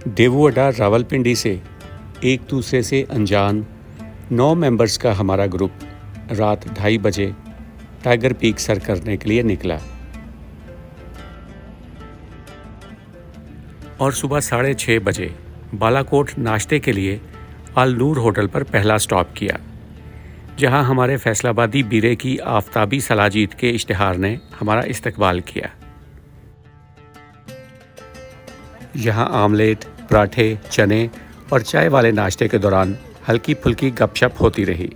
देवू अड्डा रावलपिंडी से एक दूसरे से अनजान 9 मेंबर्स का हमारा ग्रुप रात 2:30 बजे टाइगर पीक सर करने के लिए निकला और सुबह 6:30 बजे बालाकोट नाश्ते के लिए अल नूर होटल पर पहला स्टॉप किया, जहां हमारे फैसलाबादी बीरे की आफताबी सलाजीत के इश्तिहार ने हमारा इस्तकबाल किया। यहाँ आमलेट, पराठे, चने और चाय वाले नाश्ते के दौरान हल्की फुल्की गपशप होती रही।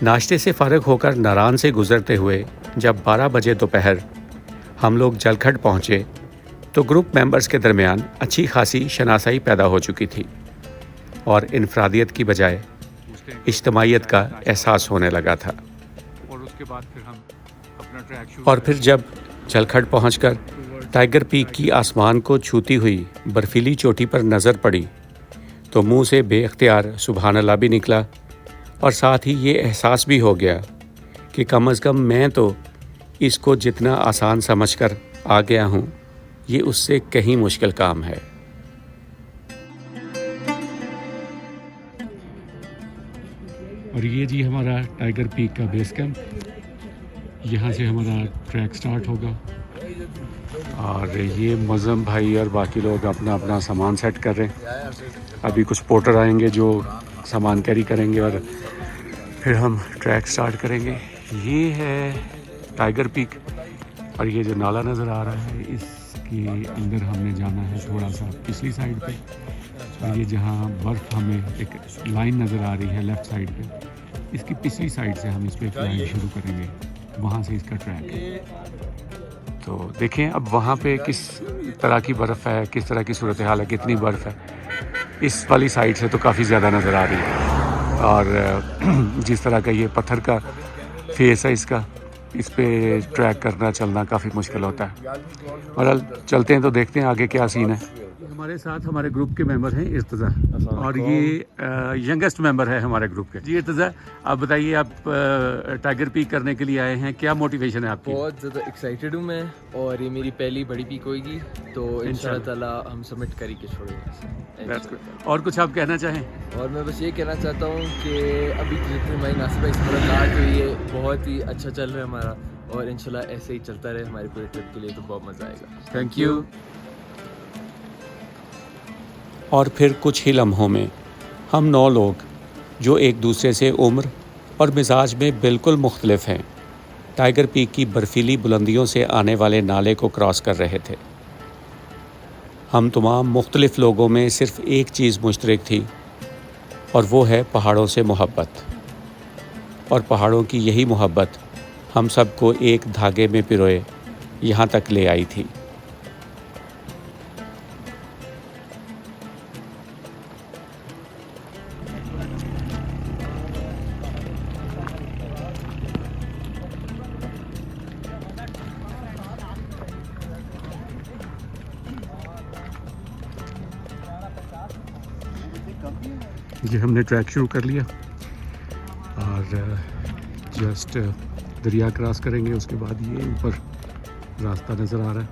नाश्ते से फारिग होकर नारान से गुजरते हुए जब 12 बजे दोपहर हम लोग जलखड पहुँचे तो ग्रुप मेंबर्स के दरमियान अच्छी खासी शनासाई पैदा हो चुकी थी और इनफरादियत की बजाय इज्तमाइयत का एहसास होने लगा था। और फिर जब जलखड पहुँचकर टाइगर पीक की आसमान को छूती हुई बर्फीली चोटी पर नज़र पड़ी तो मुंह से बेख्तियार सुभान अल्लाह भी निकला और साथ ही ये एहसास भी हो गया कि कम अज़ कम मैं तो इसको जितना आसान समझकर आ गया हूँ, ये उससे कहीं मुश्किल काम है। और ये जी हमारा टाइगर पीक का बेस कैंप, यहाँ से हमारा ट्रैक स्टार्ट होगा और ये मज़म भाई और बाकी लोग अपना अपना सामान सेट कर रहे हैं। अभी कुछ पोर्टर आएंगे जो सामान कैरी करेंगे और फिर हम ट्रैक स्टार्ट करेंगे। ये है टाइगर पीक और ये जो नाला नज़र आ रहा है इसके अंदर हमने जाना है थोड़ा सा पिछली साइड पे, और ये जहाँ बर्फ़ हमें एक लाइन नज़र आ रही है लेफ़्ट साइड पे, इसकी पिछली साइड से हम इस पर क्लाइंब शुरू करेंगे, वहाँ से इसका ट्रैक है। तो देखें अब वहाँ पे किस तरह की बर्फ़ है, किस तरह की सूरत हाल है, कितनी बर्फ़ है। इस वाली साइड से तो काफ़ी ज़्यादा नज़र आ रही है और जिस तरह का ये पत्थर का फेस है इसका, इस पे ट्रैक करना चलना काफ़ी मुश्किल होता है। और चलते हैं तो देखते हैं आगे क्या सीन है। हमारे साथ हमारे ग्रुप के मेंबर हैं इर्तज़ा और ये यंगेस्ट मेंबर है हमारे ग्रुप के। जी इर्तज़ा, आप बताइए, आप टाइगर पीक करने के लिए आए हैं, क्या मोटिवेशन है आपकी? बहुत ज़्यादा एक्साइटेड हूँ मैं और ये मेरी पहली बड़ी पीक होगी, तो इंशाल्लाह ताला हम सबमिट करके छोड़ेंगे। और कुछ आप कहना चाहें? और मैं बस ये कहना चाहता हूँ कि अभी जितनी हमारी नासिबा इस मुलाकात हुई है बहुत ही अच्छा चल रहा है हमारा, और इंशाल्लाह ऐसे ही चलता रहे हमारी पूरे ट्रिप के लिए, तो बहुत मज़ा आएगा। Thank you. और फिर कुछ ही लम्हों में हम 9 लोग जो एक दूसरे से उम्र और मिजाज में बिल्कुल मुख्तलिफ हैं, टाइगर पीक की बर्फीली बुलंदियों से आने वाले नाले को क्रॉस कर रहे थे। हम तमाम मुख्तलिफ लोगों में सिर्फ़ एक चीज़ मुश्तरक थी और वो है पहाड़ों से मोहब्बत। और पहाड़ों की यही मोहब्बत हम सबको एक धागे में पिरोए यहाँ तक ले आई थी। ये हमने ट्रैक शुरू कर लिया और जस्ट दरिया क्रॉस करेंगे, उसके बाद ये ऊपर रास्ता नज़र आ रहा है।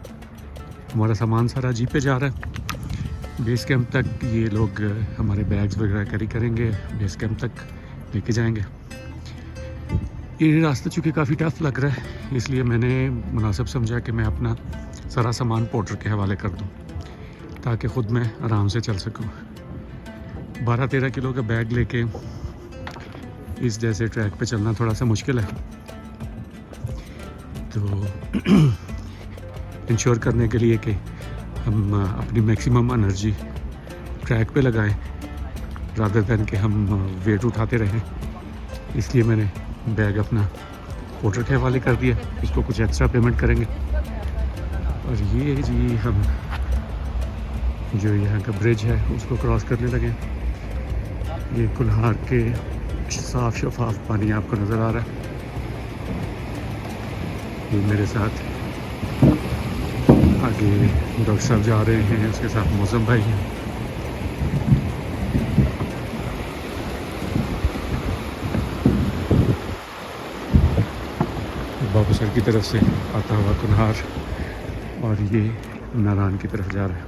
हमारा सामान सारा जीप पे जा रहा है। बेस कैंप तक ये लोग हमारे बैग्स वगैरह कैरी करेंगे, बेस कैंप तक लेके जाएंगे। ये रास्ता चूँकि काफ़ी टफ लग रहा है, इसलिए मैंने मुनासिब समझा कि मैं अपना सारा सामान पोर्टर के हवाले कर दूँ ताकि ख़ुद मैं आराम से चल सकूँ। 12-13 किलो का बैग लेके इस जैसे ट्रैक पे चलना थोड़ा सा मुश्किल है, तो इंश्योर करने के लिए कि हम अपनी मैक्सिमम एनर्जी ट्रैक पे लगाएं रादर दैन कि हम वेट उठाते रहें, इसलिए मैंने बैग अपना पोर्टर के हवाले कर दिया। उसको कुछ एक्स्ट्रा पेमेंट करेंगे। और ये जी हम जो यहाँ का ब्रिज है उसको क्रॉस करने लगे। ये कुल्हाड़ के साफ शफाफ पानी आपको नज़र आ रहा है। ये मेरे साथ आगे डॉक्टर साहब जा रहे हैं, उसके साथ मौसम भाई हैं। बाबूसर की तरफ से आता हुआ कुल्हाड़ और ये नारान की तरफ जा रहा है।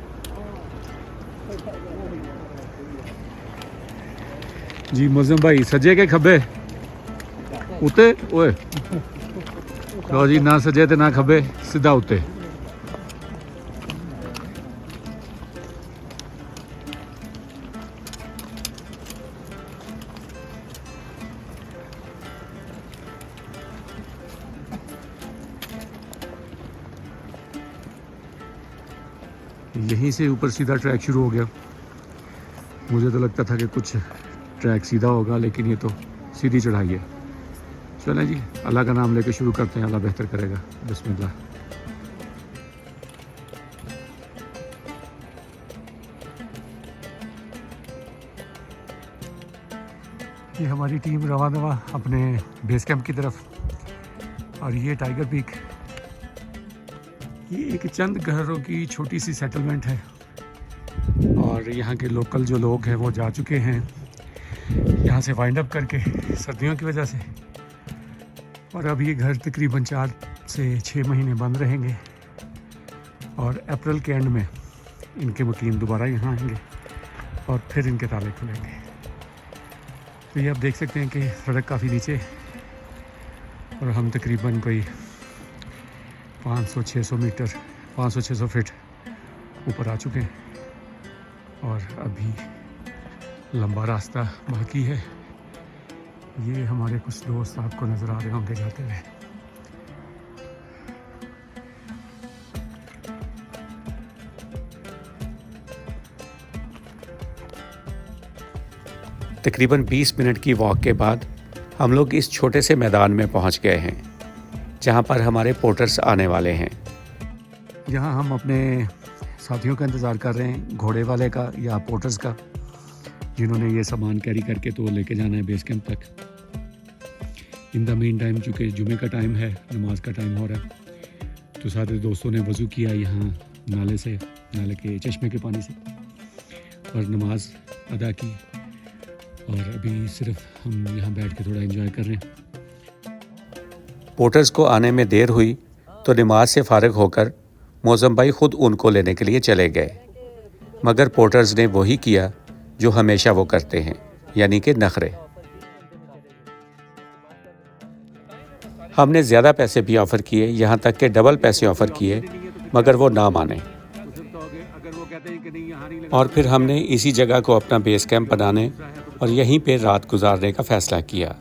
जी मुज़म भाई सजे के खब्बे उते ओए लो जी ना सजे ते ना खब्बे सीधा उते यहीं से ऊपर सीधा ट्रैक शुरू हो गया। मुझे तो लगता था कि कुछ ट्रैक सीधा होगा, लेकिन ये तो सीधी चढ़ाई है। चलें जी, अल्लाह का नाम लेके शुरू करते हैं, अल्लाह बेहतर करेगा। बिस्मिल्लाह। ये हमारी टीम रवा दवा अपने बेस कैंप की तरफ। और ये टाइगर पीक, ये एक चंद घरों की छोटी सी सेटलमेंट है और यहाँ के लोकल जो लोग हैं वो जा चुके हैं यहाँ से वाइंड अप करके सर्दियों की वजह से। और अब ये घर तकरीबन 4 से 6 महीने बंद रहेंगे और अप्रैल के एंड में इनके मुकीम दोबारा यहाँ आएंगे और फिर इनके ताले खुलेंगे। तो ये आप देख सकते हैं कि सड़क काफ़ी नीचे और हम तकरीबन कोई 500-600 मीटर 500-600 फीट ऊपर आ चुके हैं और अभी लंबा रास्ता बाकी है। ये हमारे कुछ दोस्त आपको नज़र आ रहे होंगे जाते हुए। तकरीबन 20 मिनट की वॉक के बाद हम लोग इस छोटे से मैदान में पहुंच गए हैं जहां पर हमारे पोर्टर्स आने वाले हैं। यहाँ हम अपने साथियों का इंतज़ार कर रहे हैं, घोड़े वाले का या पोर्टर्स का, जिन्होंने ये सामान कैरी करके तो लेके जाना है बेस कैंप तक। इन द मीन टाइम चूँकि जुमे का टाइम है, नमाज का टाइम हो रहा है, तो सारे दोस्तों ने वज़ू किया यहाँ नाले के चश्मे के पानी से और नमाज अदा की। और अभी सिर्फ हम यहाँ बैठ के थोड़ा एंजॉय कर रहे हैं। पोर्टर्स को आने में देर हुई तो नमाज से फारिग होकर मौज़म भाई खुद उनको लेने के लिए चले गए, मगर पोर्टर्स ने वही किया जो हमेशा वो करते हैं, यानी कि नखरे। हमने ज़्यादा पैसे भी ऑफ़र किए, यहाँ तक कि डबल पैसे ऑफ़र किए, मगर वो ना माने और फिर हमने इसी जगह को अपना बेस कैंप बनाने और यहीं पे रात गुजारने का फ़ैसला किया।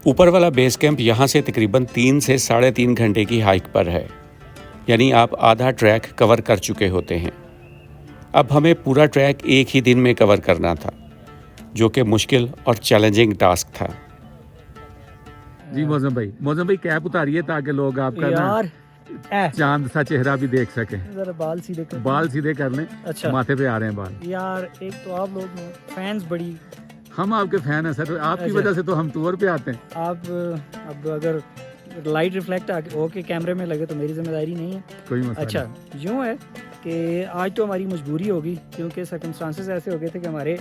ऊपर वाला बेस कैंप यहाँ से तकरीबन 3 से 3.5 घंटे की हाइक पर है, यानी आप आधा ट्रैक कवर कर चुके होते हैं। अब हमें पूरा ट्रैक एक ही दिन में कवर करना था, जो कि मुश्किल और चैलेंजिंग टास्क था। जी मौज़म भाई कैप उतारिए ताकि लोग आपका ना चांद सा चेहरा भी देख सकें। जरा बाल सीधे कर लें। अच्छा, माथे पे आ रहे हैं बाल। यार एक तो आप लोग फैंस बड़ी, हम आपके फैन हैं सर, आपकी वजह से तो हम टूर पे आते हैं। आप अब अगर लाइट रिफ्लेक्ट होके कैमरे में लगे तो मेरी जिम्मेदारी नहीं है, कोई मसला अच्छा नहीं। यूँ है कि आज तो हमारी मजबूरी होगी क्योंकि सर्कमस्टांसेस ऐसे हो गए थे कि हमारे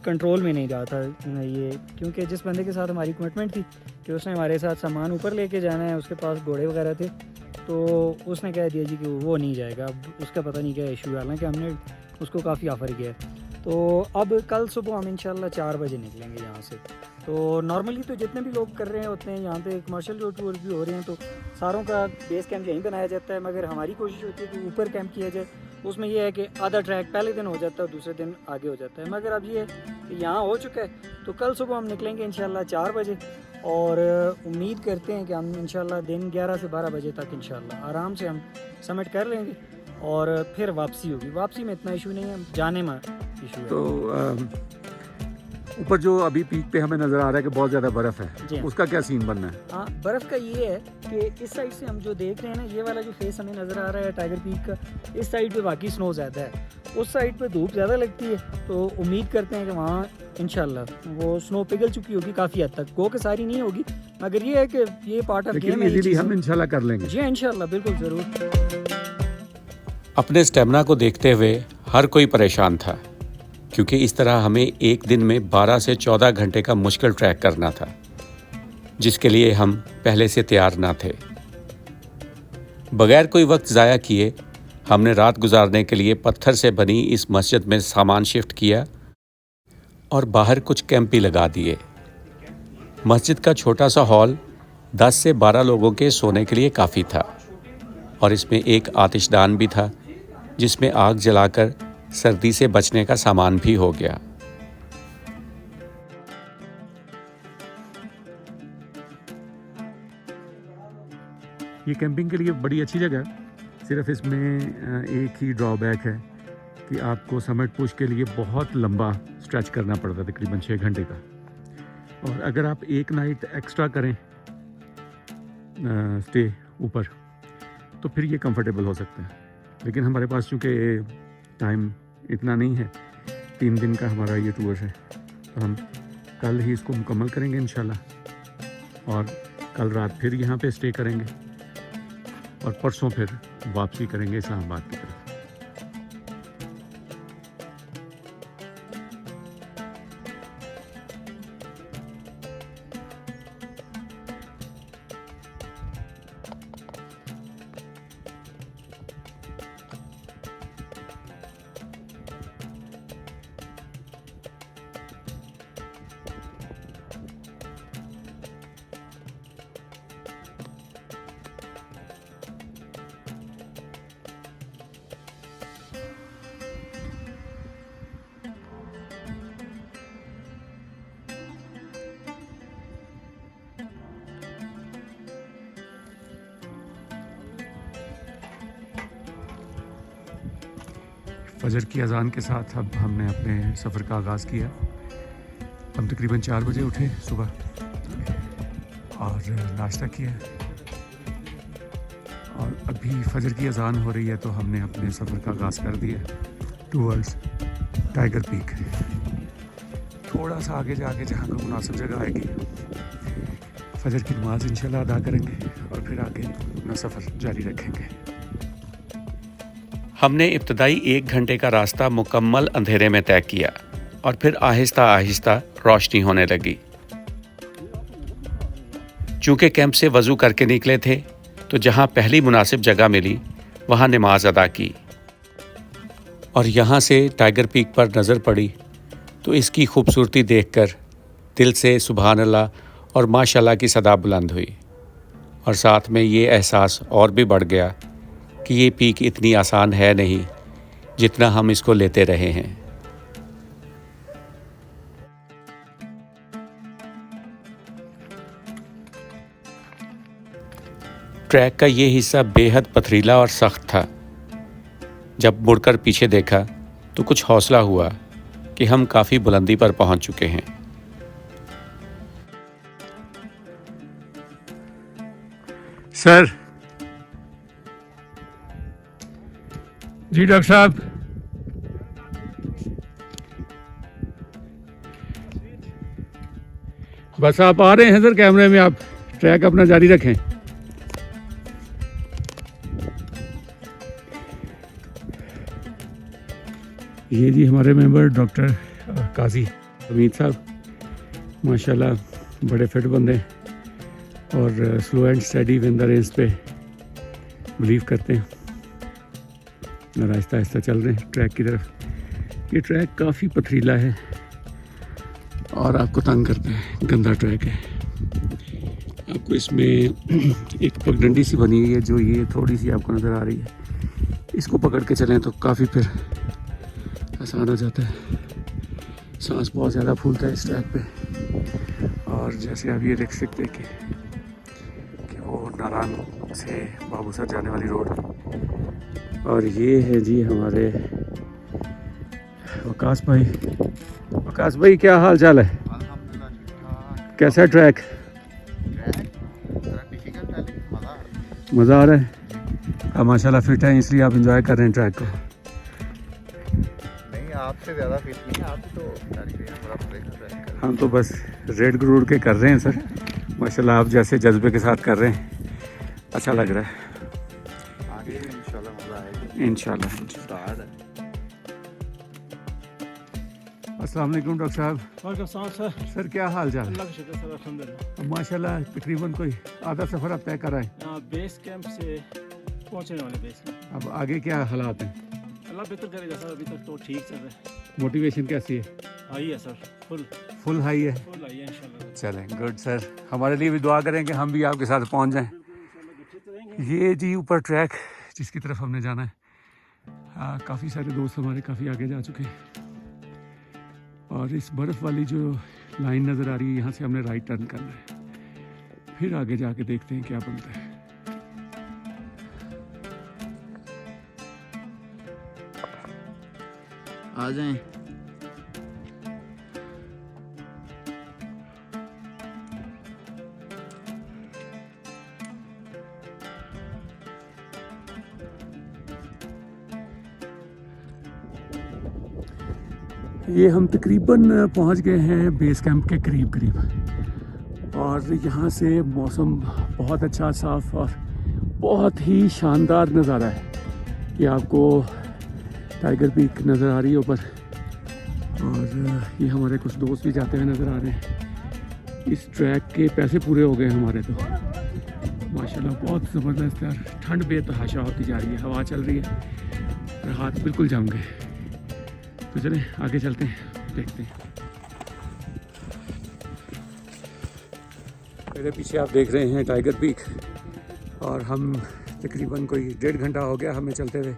कंट्रोल में नहीं रहा था ये, क्योंकि जिस बंदे के साथ हमारी कमिटमेंट थी कि उसने हमारे साथ सामान ऊपर लेके जाना है, उसके पास घोड़े वगैरह थे, तो उसने कह दिया जी कि वो नहीं जाएगा। अब उसका पता नहीं क्या इशू है, हालांकि हमने उसको काफ़ी ऑफ़र किया है। तो अब कल सुबह हम इंशाल्लाह 4 बजे निकलेंगे यहाँ से। तो नॉर्मली तो जितने भी लोग कर रहे हैं उतने यहाँ पे कमर्शियल जो टूर भी हो रहे हैं तो सारों का बेस कैंप यहीं बनाया जाता है, मगर हमारी कोशिश होती है कि ऊपर कैंप किया जाए। उसमें यह है कि आधा ट्रैक पहले दिन हो जाता है, दूसरे दिन आगे हो जाता है, मगर अब ये यहाँ हो चुका है। तो कल सुबह हम निकलेंगे इंशाल्लाह 4 बजे और उम्मीद करते हैं कि हम इंशाल्लाह दिन 11 से 12 बजे तक इंशाल्लाह आराम से हम समिट कर लेंगे और फिर वापसी होगी। वापसी में इतना इशू नहीं है, जाने में इशू है। तो ऊपर जो अभी पीक पे हमें नज़र आ रहा है कि बहुत ज़्यादा बर्फ़ है, उसका क्या सीन बनना है? हाँ, बर्फ़ का ये है कि इस साइड से हम जो देख रहे हैं ना, ये वाला जो फेस हमें नज़र आ रहा है टाइगर पीक का, इस साइड पे बाकी स्नो ज़्यादा है, उस साइड पे धूप ज़्यादा लगती है। तो उम्मीद करते हैं कि वहाँ इंशाल्लाह वो स्नो पिघल चुकी होगी काफ़ी हद तक, गो के सारी नहीं होगी, मगर ये है कि ये पार्ट ऑफ गेम है, हम इंशाल्लाह कर लेंगे। जी इंशाल्लाह, बिल्कुल ज़रूर। अपने स्टेमिना को देखते हुए हर कोई परेशान था, क्योंकि इस तरह हमें एक दिन में 12 से 14 घंटे का मुश्किल ट्रैक करना था, जिसके लिए हम पहले से तैयार ना थे। बगैर कोई वक्त ज़ाया किए हमने रात गुजारने के लिए पत्थर से बनी इस मस्जिद में सामान शिफ्ट किया और बाहर कुछ कैंप भी लगा दिए। मस्जिद का छोटा सा हॉल 10 से 12 लोगों के सोने के लिए काफ़ी था और इसमें एक आतिशदान भी था जिसमें आग जलाकर सर्दी से बचने का सामान भी हो गया। ये कैंपिंग के लिए बड़ी अच्छी जगह है। सिर्फ इसमें एक ही ड्रॉबैक है कि आपको समिट पुश के लिए बहुत लंबा स्ट्रेच करना पड़ता है, तकरीबन 6 घंटे का। और अगर आप एक नाइट एक्स्ट्रा करें स्टे ऊपर तो फिर ये कंफर्टेबल हो सकता है। लेकिन हमारे पास चूँकि टाइम इतना नहीं है, 3 दिन का हमारा ये टूर है, तो हम कल ही इसको मुकम्मल करेंगे इंशाल्लाह। और कल रात फिर यहाँ पे स्टे करेंगे और परसों फिर वापसी करेंगे इस्लामाबाद की तरफ। फजर की अज़ान के साथ अब हमने अपने सफ़र का आगाज़ किया। हम तकरीबन 4 बजे उठे सुबह और नाश्ता किया और अभी फजर की अज़ान हो रही है तो हमने अपने सफ़र का आगाज़ कर दिया टूवर्ड्स टाइगर पीक। थोड़ा सा आगे जाके जहाँ कोई मुनासिब जगह आएगी फजर की नमाज इंशाल्लाह अदा करेंगे और फिर आगे अपना सफ़र जारी रखेंगे। हमने इब्तदाई 1 घंटे का रास्ता मुकम्मल अंधेरे में तय किया और फिर आहिस्ता आहिस्ता रोशनी होने लगी। चूँकि कैंप से वज़ू करके निकले थे तो जहाँ पहली मुनासिब जगह मिली वहाँ नमाज अदा की और यहाँ से टाइगर पीक पर नज़र पड़ी तो इसकी खूबसूरती देखकर दिल से सुभान अल्लाह और माशाल्लाह की सदा बुलंद हुई और साथ में ये एहसास और भी बढ़ गया कि ये पीक इतनी आसान है नहीं जितना हम इसको लेते रहे हैं। ट्रैक का ये हिस्सा बेहद पथरीला और सख्त था। जब मुड़कर पीछे देखा तो कुछ हौसला हुआ कि हम काफ़ी बुलंदी पर पहुंच चुके हैं। सर जी डॉक्टर साहब, बस आप आ रहे हैं सर कैमरे में, आप ट्रैक अपना जारी रखें। ये जी हमारे मेंबर डॉक्टर काजी हमीद साहब, माशाल्लाह बड़े फिट बंदे और slow and study win the race पे बिलीव करते हैं और आहिस्ता आहिस्ता चल रहे हैं ट्रैक की तरफ। ये ट्रैक काफ़ी पथरीला है और आपको तंग करता है, गंदा ट्रैक है। आपको इसमें एक पगडंडी सी बनी हुई है जो ये थोड़ी सी आपको नज़र आ रही है, इसको पकड़ के चलें तो काफ़ी फिर आसान हो जाता है। सांस बहुत ज़्यादा फूलता है इस ट्रैक पे। और जैसे आप ये देख सकते हैं कि वो नारायण से बाबूसर जाने वाली रोड, और ये है जी हमारे वकास भाई। वकास भाई क्या हाल चाल है? कैसा है ट्रैक? मज़ा आ रहा है? आप माशाल्लाह फिट हैं इसलिए आप इंजॉय कर रहे हैं ट्रैक को। नहीं, आपसे ज़्यादा फिट नहीं है, आप तो हम तो बस रेड ग्रूड के कर रहे हैं सर। माशाल्लाह आप जैसे जज्बे के साथ कर रहे हैं, अच्छा लग रहा है। आगे इंशाल्लाह मज़ा आएगा। इंशाल्लाह। अस्सलाम वालेकुम डॉक्टर साहब। वालेकुम सर। सर क्या हाल चाल? अल्लाह का शुक्र सर, अल्हम्दुलिल्लाह। माशाल्लाह तकरीबन कोई आधा सफ़र आप तय कर रहे हैं। यहाँ बेस कैंप से पहुँचने वाले बेस कैंप। अब आगे क्या हालात हैं? अल्लाह बेहतर करेगा सर, अभी तक तो ठीक चल रहा है। मोटिवेशन कैसी है? हाई है सर, फुल हाई है। फुल हाई है इंशाल्लाह। चलें, गुड सर। हमारे लिए भी दुआ करें कि हम भी आपके साथ पहुंच जाएं। ये जी ऊपर ट्रैक जिसकी तरफ हमने जाना है, काफ़ी सारे दोस्त हमारे काफ़ी आगे जा चुके हैं और इस बर्फ़ वाली जो लाइन नज़र आ रही है यहाँ से हमने राइट टर्न करना है, फिर आगे जाके देखते हैं क्या बनता है। आ जाएं। ये हम तकरीबन पहुंच गए हैं बेस कैंप के करीब और यहाँ से मौसम बहुत अच्छा, साफ और बहुत ही शानदार नज़ारा है। ये आपको टाइगर पीक नज़र आ रही है ऊपर और ये हमारे कुछ दोस्त भी जाते हुए नज़र आ रहे हैं। इस ट्रैक के पैसे पूरे हो गए हमारे तो माशाल्लाह, बहुत ज़बरदस्त है। ठंड बेतहाशा होती जा रही है, हवा चल रही है और हाथ बिल्कुल जम गए। तो चलें आगे चलते हैं, देखते हैं। मेरे पीछे आप देख रहे हैं टाइगर पीक और हम तकरीबन कोई 1.5 घंटा हो गया हमें चलते हुए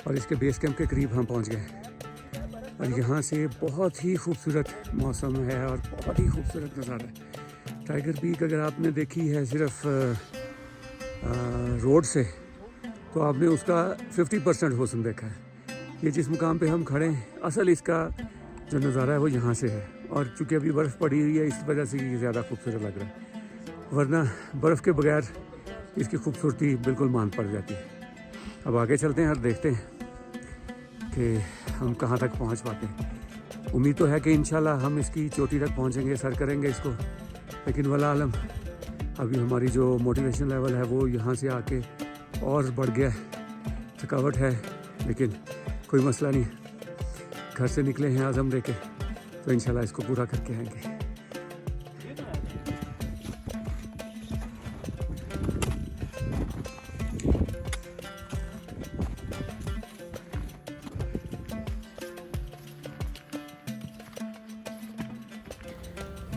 और इसके बेस कैंप के करीब हम पहुंच गए और यहाँ से बहुत ही खूबसूरत मौसम है और बहुत ही खूबसूरत नज़ारा है। टाइगर पीक अगर आपने देखी है सिर्फ रोड से तो आपने उसका 50% हुस्न देखा है। ये जिस मुकाम पे हम खड़े हैं, असल इसका जो नज़ारा है वो यहाँ से है और चूँकि अभी बर्फ़ पड़ी हुई है इस वजह से ये ज़्यादा खूबसूरत लग रहा है, वरना बर्फ़ के बगैर इसकी खूबसूरती बिल्कुल मान पड़ जाती है। अब आगे चलते हैं और देखते हैं कि हम कहाँ तक पहुँच पाते हैं। उम्मीद तो है कि इंशाल्लाह हम इसकी चोटी तक पहुँचेंगे, सर करेंगे इसको, लेकिन वला आलम अभी हमारी जो मोटिवेशन लेवल है वो यहाँ से आके और बढ़ गया है। थकावट है लेकिन कोई मसला नहीं, घर से निकले हैं आज़म लेके, तो इंशाल्लाह इसको पूरा करके आएंगे।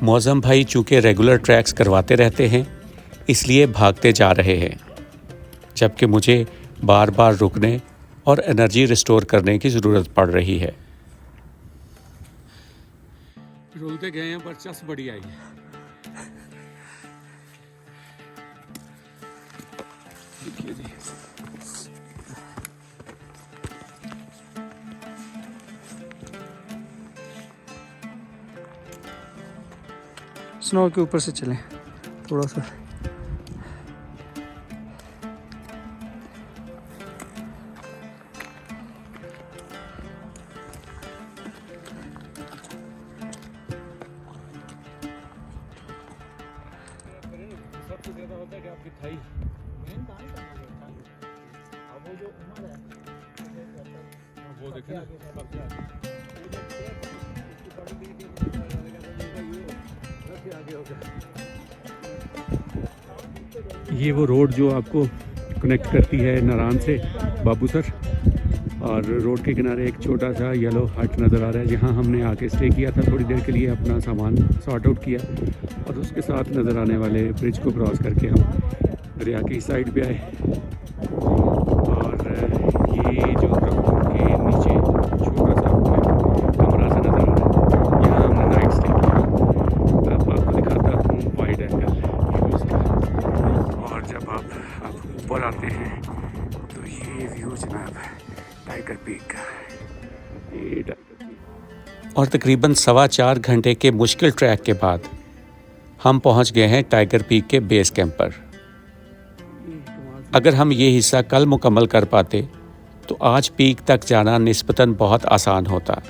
मौज़म भाई चूँकि रेगुलर ट्रैक्स करवाते रहते हैं इसलिए भागते जा रहे हैं, जबकि मुझे बार बार रुकने और एनर्जी रिस्टोर करने की ज़रूरत पड़ रही है। रोलते गए हैं पर चस बड़ी आई है। स्नो के ऊपर से चलें थोड़ा सा। सबसे ज़्यादा होता है कि आपकी थाई वो देखें ये वो रोड जो आपको कनेक्ट करती है नारान से बाबूसर, और रोड के किनारे एक छोटा सा येलो हट नज़र आ रहा है जहाँ हमने आके स्टे किया था थोड़ी देर के लिए, अपना सामान सॉर्ट आउट किया और उसके साथ नज़र आने वाले ब्रिज को क्रॉस करके हम दरिया की साइड पे आए। और ये जो ग्राउंड के नीचे छोटा सा कमरा सा नज़र आ रहा है, यहाँ हमने नाइट स्टे किया। अब आपको दिखाता हूँ वाइड एंगल व्यूज़ का, और जब आप ऊपर आते हैं तो ये व्यू जनाब टाइगर पीक का, ये टाइगर पीक। और तकरीबन 4.25 घंटे के मुश्किल ट्रैक के बाद हम पहुंच गए हैं टाइगर पीक के बेस कैंप पर। अगर हम ये हिस्सा कल मुकम्मल कर पाते तो आज पीक तक जाना निस्बतन बहुत आसान होता,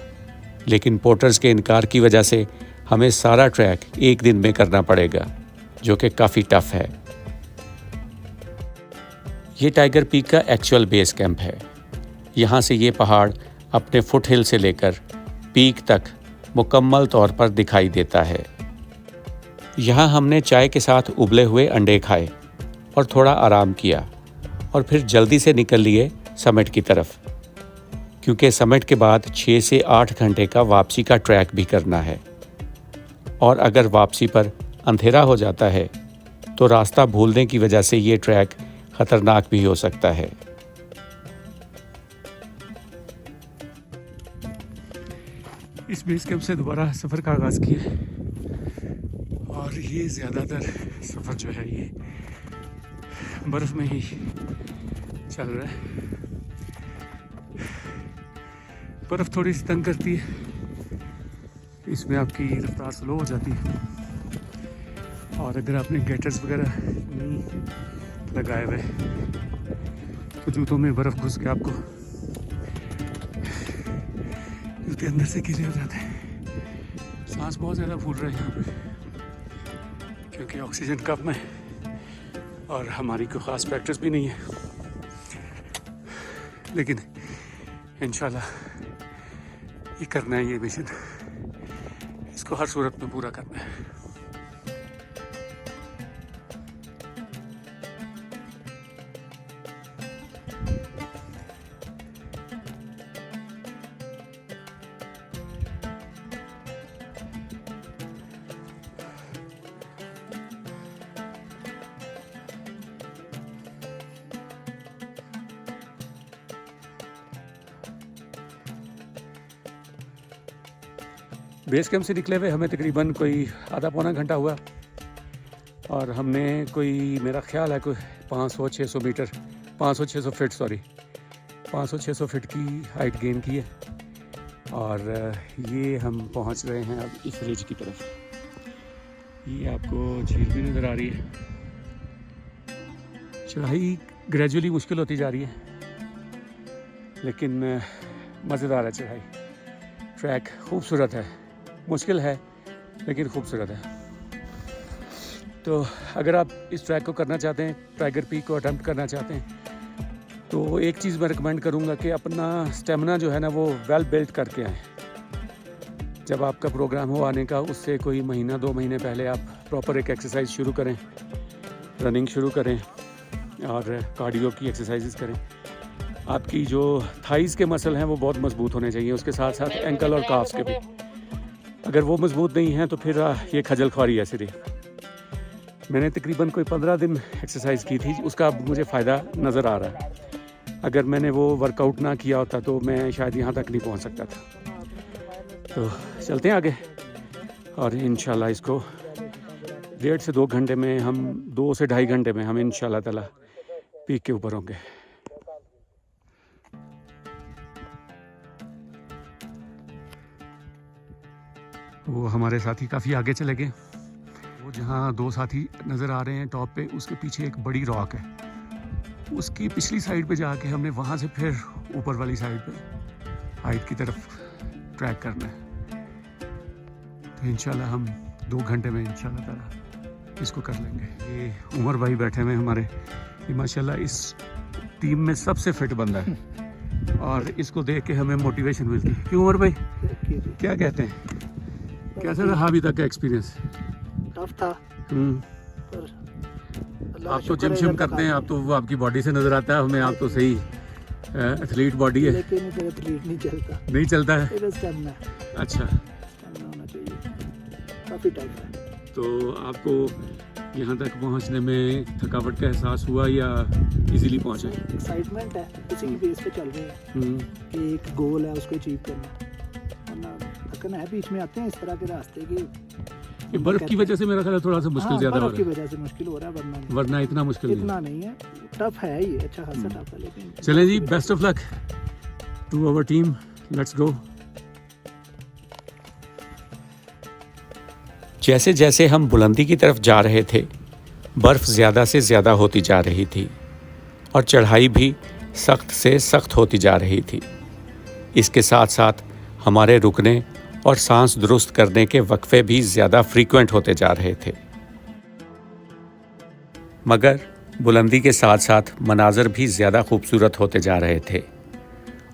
लेकिन पोर्टर्स के इनकार की वजह से हमें सारा ट्रैक एक दिन में करना पड़ेगा, जो कि काफ़ी टफ है। ये टाइगर पीक का एक्चुअल बेस कैंप है। यहाँ से ये पहाड़ अपने फुट हिल से लेकर पीक तक मुकम्मल तौर पर दिखाई देता है। यहाँ हमने चाय के साथ उबले हुए अंडे खाए और थोड़ा आराम किया और फिर जल्दी से निकल लिए समिट की तरफ, क्योंकि समिट के बाद 6 से 8 घंटे का वापसी का ट्रैक भी करना है। और अगर वापसी पर अंधेरा हो जाता है तो रास्ता भूलने की वजह से ये ट्रैक ख़तरनाक भी हो सकता है। इस बेस कैंप से दोबारा सफ़र का आगाज़ किया और ये ज़्यादातर सफ़र जो है ये बर्फ़ में ही चल रहा है। बर्फ़ थोड़ी सी तंग करती है, इसमें आपकी रफ्तार स्लो हो जाती है और अगर आपने गेटर्स वगैरह नहीं लगाए हुए तो जूतों में बर्फ़ घुस के आपको जूते अंदर से गीले हो जाते हैं। सांस बहुत ज़्यादा फूल रहा है यहाँ पे क्योंकि ऑक्सीजन कम है और हमारी कोई ख़ास प्रैक्टिस भी नहीं है, लेकिन इंशाल्लाह ये करना है, ये मिशन इसको हर सूरत में पूरा करना है। बेस कैंप से निकले हुए हमें तकरीबन कोई आधा पौना घंटा हुआ और हमने कोई, मेरा ख्याल है कोई 500-600 मीटर 500-600 फीट 500-600 फीट की हाइट गेन की है और ये हम पहुंच रहे हैं अब इस रिज की तरफ। ये आपको झील भी नज़र आ रही है। चढ़ाई ग्रेजुअली मुश्किल होती जा रही है लेकिन मज़ेदार है चढ़ाई। ट्रैक खूबसूरत है, मुश्किल है लेकिन खूबसूरत है। तो अगर आप इस ट्रैक को करना चाहते हैं, टाइगर पीक को अटेम्प्ट करना चाहते हैं, तो एक चीज़ मैं रिकमेंड करूंगा कि अपना स्टेमिना जो है ना वो वेल बिल्ड करके आएँ। जब आपका प्रोग्राम हो आने का उससे कोई महीना 2 महीने पहले आप प्रॉपर एक एक्सरसाइज शुरू करें, रनिंग शुरू करें और कार्डियो की एक्सरसाइजेस करें। आपकी जो थाइज़ के मसल हैं वो बहुत मजबूत होने चाहिए, उसके साथ साथ एंकल और काफ्स के भी। अगर वो मजबूत नहीं हैं तो फिर ये खजल ख्वारी है सीधी। मैंने तकरीबन कोई 15 दिन एक्सरसाइज की थी, उसका अब मुझे फ़ायदा नज़र आ रहा है। अगर मैंने वो वर्कआउट ना किया होता तो मैं शायद यहाँ तक नहीं पहुँच सकता था। तो चलते हैं आगे और इंशाल्लाह इसको 1.5 से 2 घंटे में हम 2 से 2.5 घंटे में हम इंशाल्लाह ताला पीक के ऊपर होंगे। वो हमारे साथी काफ़ी आगे चले गए। वो जहाँ 2 साथी नज़र आ रहे हैं टॉप पे, उसके पीछे एक बड़ी रॉक है, उसकी पिछली साइड पे जाके हमने वहाँ से फिर ऊपर वाली साइड पे हाइट की तरफ ट्रैक करना है। तो इंशाल्लाह हम 2 घंटे में इंशाल्लाह ताला इसको कर लेंगे। ये उमर भाई बैठे हुए हमारे, ये माशाल्लाह इस टीम में सबसे फिट बंदा है और इसको देख के हमें मोटिवेशन मिलती है। क्यों उमर भाई, क्या कहते हैं, कैसा रहा अभी तक का एक्सपीरियंस? टफ था पर आप तो जिम शिम करते हैं, आप तो वो आपकी बॉडी से नज़र आता है हमें, आप तो सही एथलीट बॉडी है। लेकिन फिर एथलीट नहीं चलता चलता, है। फिर स्टेमिना अच्छा, होना चाहिए, काफ़ी टाइम है। तो आपको यहाँ तक पहुँचने में थकावट का एहसास हुआ या इजीली पहुँचे? एक्साइटमेंट है, किसी की बेस पे चल रहे हैं कि एक गोल है उसको अचीव करना, वरना थकन है। बीच में आते हैं इस तरह के रास्ते की, ये बर्फ की वजह से मेरा ख्याल है थोड़ा सा मुश्किल ज़्यादा हो बर्फ की रहा वजह से मुश्किल हो रहा है, वरना इतना मुश्किल नहीं। इतना नहीं है, टफ है ही, अच्छा खासा टफ है। लेकिन चलें जी, best of luck to our team, let's go. जैसे जैसे हम बुलंदी की तरफ जा रहे थे, बर्फ़ ज़्यादा से ज़्यादा होती जा रही थी और चढ़ाई भी सख्त से सख्त होती जा रही थी। इसके साथ साथ हमारे रुकने और सांस दुरुस्त करने के वक्फे भी ज़्यादा फ्रीक्वेंट होते जा रहे थे। मगर बुलंदी के साथ साथ मनाज़र भी ज़्यादा खूबसूरत होते जा रहे थे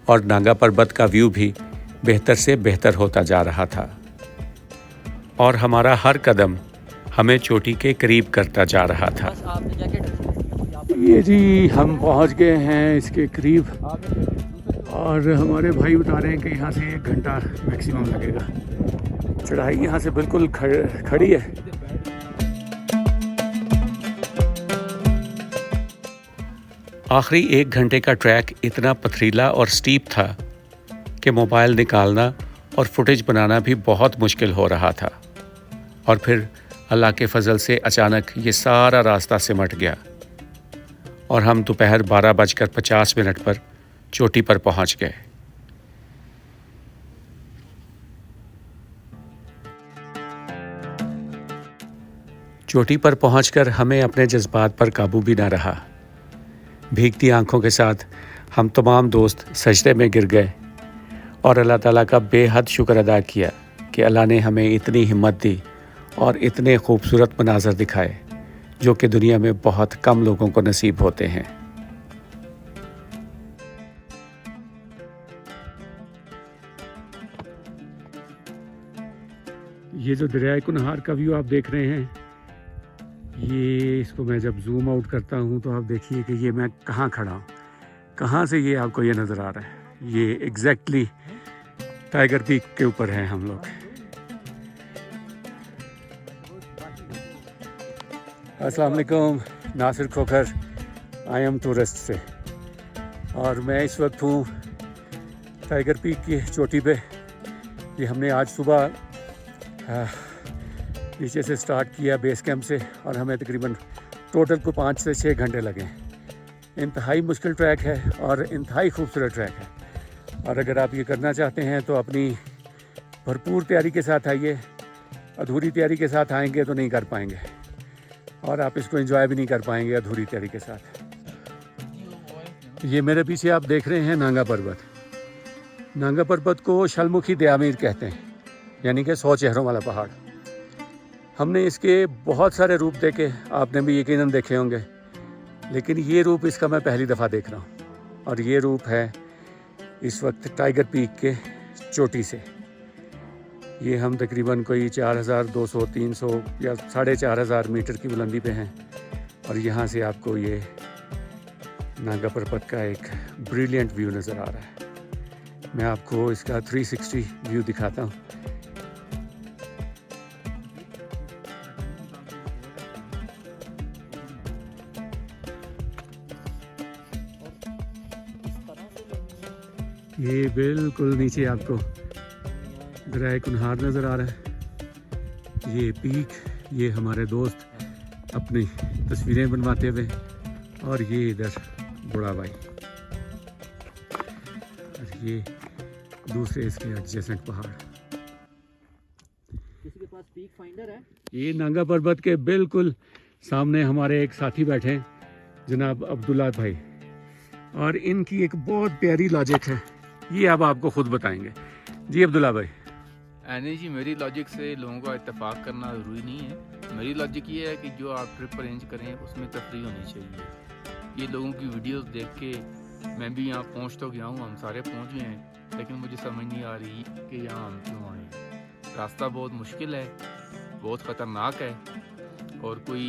और नागा पर्वत का व्यू भी बेहतर से बेहतर होता जा रहा था और हमारा हर कदम हमें चोटी के करीब करता जा रहा था। आपने जैकेट ये जी हम पहुंच गए हैं इसके करीब और हमारे भाई बता रहे हैं कि यहाँ से 1 घंटा मैक्सिमम लगेगा। चढ़ाई यहाँ से बिल्कुल खड़ी है। आखिरी 1 घंटे का ट्रैक इतना पथरीला और स्टीप था कि मोबाइल निकालना और फुटेज बनाना भी बहुत मुश्किल हो रहा था। और फिर अल्लाह के फजल से अचानक ये सारा रास्ता सिमट गया और हम दोपहर 12:50 पर चोटी पर पहुंच गए। चोटी पर पहुंचकर हमें अपने जज्बात पर काबू भी न रहा। भीगती आंखों के साथ हम तमाम दोस्त सजदे में गिर गए और अल्लाह ताला का बेहद शुक्र अदा किया कि अल्लाह ने हमें इतनी हिम्मत दी और इतने खूबसूरत मनाज़र दिखाए जो कि दुनिया में बहुत कम लोगों को नसीब होते हैं। ये जो दरियाए कुनहार का व्यू आप देख रहे हैं, ये इसको मैं जब जूम आउट करता हूँ तो आप देखिए कि ये मैं कहाँ खड़ा हूँ, कहाँ से ये आपको ये नज़र आ रहा है। ये एग्जैक्टली टाइगर पीक के ऊपर हैं हम लोग। अस्सलाम वालेकुम, Nasir Khokhar, I am tourist से, और मैं इस वक्त हूँ टाइगर पीक की चोटी पे। ये हमने आज सुबह नीचे से स्टार्ट किया बेस कैंप से और हमें तकरीबन टोटल को 5 से 6 घंटे लगे। इंतहाई मुश्किल ट्रैक है और इंतहाई खूबसूरत ट्रैक है, और अगर आप ये करना चाहते हैं तो अपनी भरपूर तैयारी के साथ आइए। अधूरी तैयारी के साथ आएंगे तो नहीं कर पाएंगे और आप इसको एंजॉय भी नहीं कर पाएंगे अधूरी तैयारी के साथ। ये मेरे पीछे आप देख रहे हैं नांगा पर्वत। नांगा पर्वत को शलमुखी दयामीर कहते हैं, यानी कि 100 चेहरों वाला पहाड़। हमने इसके बहुत सारे रूप देखे, आपने भी यकीनन देखे होंगे, लेकिन ये रूप इसका मैं पहली दफ़ा देख रहा हूँ। और ये रूप है इस वक्त टाइगर पीक के चोटी से। ये हम तकरीबन कोई 4200, 300 या 4500 मीटर की बुलंदी पे हैं, और यहाँ से आपको ये नांगा पर्वत का एक ब्रिलियंट व्यू नज़र आ रहा है। मैं आपको इसका 360 व्यू दिखाता हूँ। ये बिल्कुल नीचे आपको दरियाए कुनहार नज़र आ रहा है। ये पीक, ये हमारे दोस्त अपनी तस्वीरें बनवाते हुए, और ये इधर बड़ा भाई, और ये दूसरे इसके एडजेसेंट पहाड़। किसी के पास पीक फाइंडर है? ये नांगा पर्वत के बिल्कुल सामने हमारे एक साथी बैठे हैं, जनाब अब्दुल्ला भाई, और इनकी एक बहुत प्यारी लॉजिक है, ये अब आपको खुद बताएंगे। जी अब्दुल्ला भाई। नहीं जी, मेरी लॉजिक से लोगों का इत्तेफाक करना ज़रूरी नहीं है। मेरी लॉजिक ये है कि जो आप ट्रिप अरेंज करें उसमें तफरीह होनी चाहिए। ये लोगों की वीडियोस देख के मैं भी यहाँ पहुँच तो गया हूँ, हम सारे पहुँच गए हैं, लेकिन मुझे समझ नहीं आ रही कि यहाँ हम क्यों आए। रास्ता बहुत मुश्किल है, बहुत ख़तरनाक है, और कोई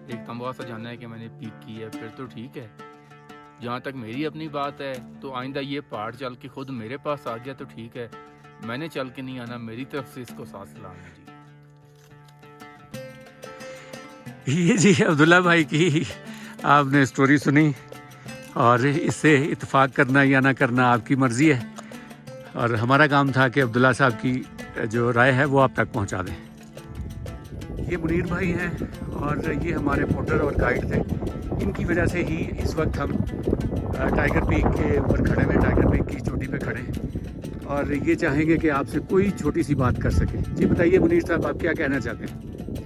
एक तमगा सा जाना है कि मैंने पीक की है फिर तो ठीक है। जहाँ तक मेरी अपनी बात है तो आइंदा ये पहाड़ चल के खुद मेरे पास आ गया तो ठीक है, मैंने चल के नहीं आना। मेरी तरफ से इसको साथ सलाम है जी। ये जी अब्दुल्ला भाई की आपने स्टोरी सुनी, और इससे इत्तेफाक करना या ना करना आपकी मर्ज़ी है, और हमारा काम था कि अब्दुल्ला साहब की जो राय है वो आप तक पहुंचा दें। ये मुनीर भाई हैं और ये हमारे पोर्टर और गाइड थे। इनकी वजह से ही इस वक्त हम टाइगर पीक के ऊपर खड़े हैं, टाइगर पीक की चोटी पे खड़े हैं, और ये चाहेंगे कि आपसे कोई छोटी सी बात कर सकें। जी बताइए मुनीर साहब, आप क्या कहना चाहते हैं? जी,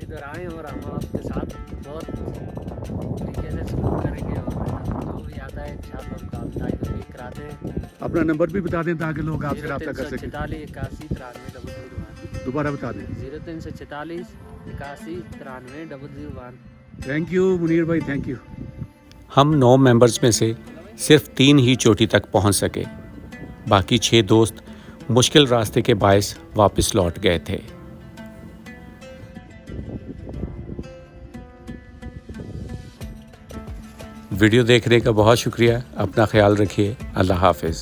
इधर आए और हम आपके साथ बहुत तरीके से सपोर्ट करेंगे, और जो भी आता है इंशाअल्लाह आप टाइगर पीक कराते हैं। अपना नंबर भी बता दें ताकि लोग आपसे रब्ता कर सकें। 0346 81 93 दोबारा बता दें। 0346 81 93 001। थैंक यू मुनीर भाई, थैंक यू। हम 9 मेंबर्स में से सिर्फ 3 ही चोटी तक पहुंच सके। बाकी 6 दोस्त मुश्किल रास्ते के बायस वापस लौट गए थे। वीडियो देखने का बहुत शुक्रिया। अपना ख्याल रखिए। अल्लाह हाफिज़।